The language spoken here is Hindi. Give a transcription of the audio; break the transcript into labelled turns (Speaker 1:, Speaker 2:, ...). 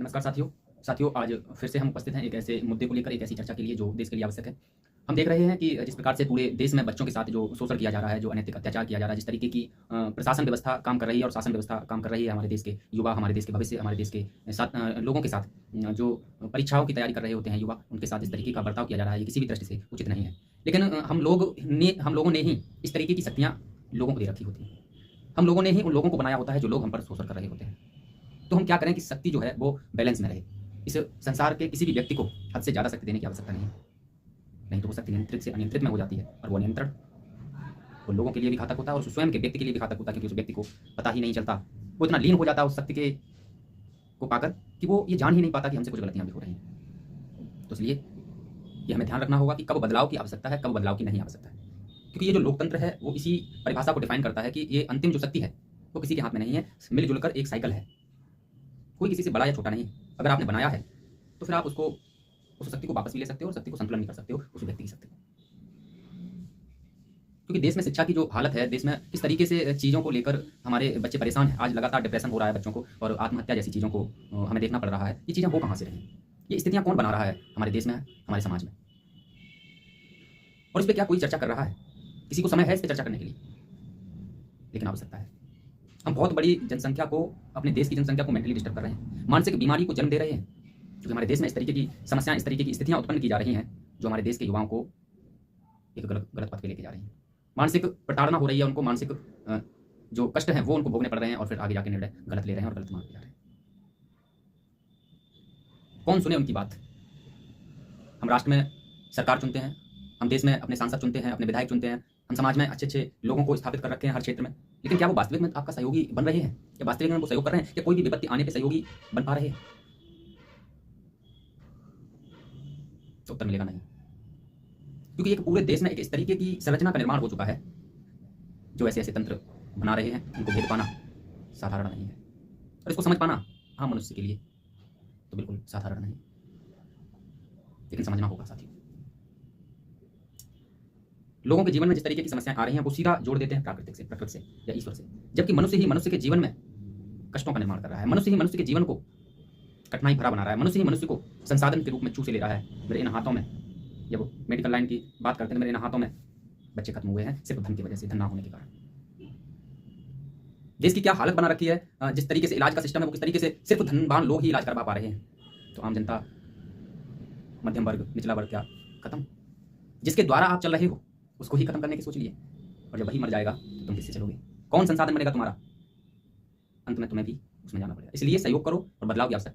Speaker 1: नमस्कार साथियों आज फिर से हम उपस्थित हैं एक ऐसे मुद्दे को लेकर, एक ऐसी चर्चा के लिए जो देश के लिए आवश्यक है। हम देख रहे हैं कि जिस प्रकार से पूरे देश में बच्चों के साथ जो शोषण किया जा रहा है, जो अनैतिक अत्याचार किया जा रहा है, जिस तरीके की प्रशासन व्यवस्था काम कर रही है और शासन व्यवस्था काम कर रही है, हमारे देश के युवा, हमारे देश के भविष्य, हमारे देश के साथ लोगों के साथ जो परीक्षाओं की तैयारी कर रहे होते हैं युवा, उनके साथ इस तरीके का बर्ताव किया जा रहा है, ये किसी भी दृष्टि से उचित नहीं है। लेकिन हम लोगों ने ही इस तरीके की शक्तियाँ लोगों को दे रखी होती हैं। हम लोगों ने ही उन लोगों को बनाया होता है जो लोग हम पर शोषण कर रहे होते हैं। तो हम क्या करें कि शक्ति जो है वो बैलेंस में रहे। इस संसार के किसी भी व्यक्ति को हद से ज़्यादा शक्ति देने की आवश्यकता नहीं है। नहीं तो वो शक्ति नियंत्रित से अनियंत्रित में हो जाती है, और वो नियंत्रण वो लोगों के लिए भी घातक होता है और स्वयं के व्यक्ति के लिए भी घातक होता है, क्योंकि उस व्यक्ति को पता ही नहीं चलता। वो इतना लीन हो जाता है उस शक्ति के को पाकर कि वो ये जान ही नहीं पाता कि हमसे कुछ गलतियाँ भी हो रही हैं। तो इसलिए ये हमें ध्यान रखना होगा कि कब बदलाव की आवश्यकता है, कब बदलाव की नहीं आवश्यकता है। क्योंकि ये जो लोकतंत्र है वो इसी परिभाषा को डिफाइन करता है कि ये अंतिम जो शक्ति है वो किसी के हाथ में नहीं है, मिलजुल कर एक साइकिल है। कोई किसी से बड़ा या छोटा नहीं। अगर आपने बनाया है तो फिर आप उस शक्ति को वापस भी ले सकते हो और शक्ति को संतुलन भी कर सकते हो उस व्यक्ति की शक्ति को। क्योंकि देश में शिक्षा की जो हालत है, देश में किस तरीके से चीज़ों को लेकर हमारे बच्चे परेशान हैं। आज लगातार डिप्रेशन हो रहा है बच्चों को, और आत्महत्या जैसी चीज़ों को हमें देखना पड़ रहा है। ये चीज़ें हो कहाँ से रही? ये स्थितियाँ कौन बना रहा है हमारे देश में, हमारे समाज में? और इस पर क्या कोई चर्चा कर रहा है? किसी को समय है इस पर चर्चा करने के लिए? लेकिन आवश्यकता है। हम बहुत बड़ी जनसंख्या को, अपने देश की जनसंख्या को मेंटली डिस्टर्ब कर रहे हैं, मानसिक बीमारी को जन्म दे रहे हैं। क्योंकि हमारे देश में इस तरीके की समस्याएं, इस तरीके की स्थितियां उत्पन्न की जा रही हैं जो हमारे देश के युवाओं को एक गलत पथ पे लेके जा रही हैं। मानसिक प्रताड़ना हो रही है उनको, मानसिक जो कष्ट हैं वो उनको भोगने पड़ रहे हैं, और फिर आगे जाके निर्णय गलत ले रहे हैं और गलत मार्ग पे जा रहे हैं। कौन सुने उनकी बात? हम राष्ट्र में सरकार चुनते हैं, हम देश में अपने सांसद चुनते हैं, अपने विधायक चुनते हैं, हम समाज में अच्छे अच्छे लोगों को स्थापित कर रखे हैं हर क्षेत्र में। लेकिन क्या वो वास्तविक में आपका सहयोगी बन रहे हैं? क्या वास्तविक में वो सहयोग कर रहे हैं? क्या कोई भी विपत्ति आने पे सहयोगी बन पा रहे हैं? तो उत्तर मिलेगा नहीं। क्योंकि एक पूरे देश में एक इस तरीके की संरचना का निर्माण हो चुका है, जो ऐसे ऐसे तंत्र बना रहे हैं, उनको भेद पाना साधारण नहीं है, और इसको समझ पाना आम मनुष्य के लिए तो बिल्कुल साधारण नहीं, लेकिन समझना होगा साथियों। लोगों के जीवन में जिस तरीके की समस्याएं आ रही हैं वो सीधा जोड़ देते हैं प्रकृति से या ईश्वर से, जबकि मनुष्य ही मनुष्य के जीवन में कष्टों का निर्माण कर रहा है। मनुष्य ही मनुष्य के जीवन को कठिनाई भरा बना रहा है। मनुष्य ही मनुष्य को संसाधन के रूप में चूसे ले रहा है। मेरे इन हाथों में, जब मेडिकल लाइन की बात करते हैं, मेरे इन हाथों में बच्चे खत्म हुए हैं सिर्फ धन की वजह से, धन ना होने के कारण। देश की क्या हालत बना रखी है, जिस तरीके से इलाज का सिस्टम है वो किस तरीके से सिर्फ धनवान लोग ही इलाज करवा पा रहे हैं। तो आम जनता, मध्यम वर्ग, निचला वर्ग क्या खत्म? जिसके द्वारा आप चल रहे हो उसको ही खत्म करने की सोच लिए, और जब वही मर जाएगा तो तुम किससे चलोगे? कौन संसाधन बनेगा तुम्हारा? अंत में तुम्हें भी उसमें जाना पड़ेगा। इसलिए सहयोग करो और बदलाव की आवश्यकता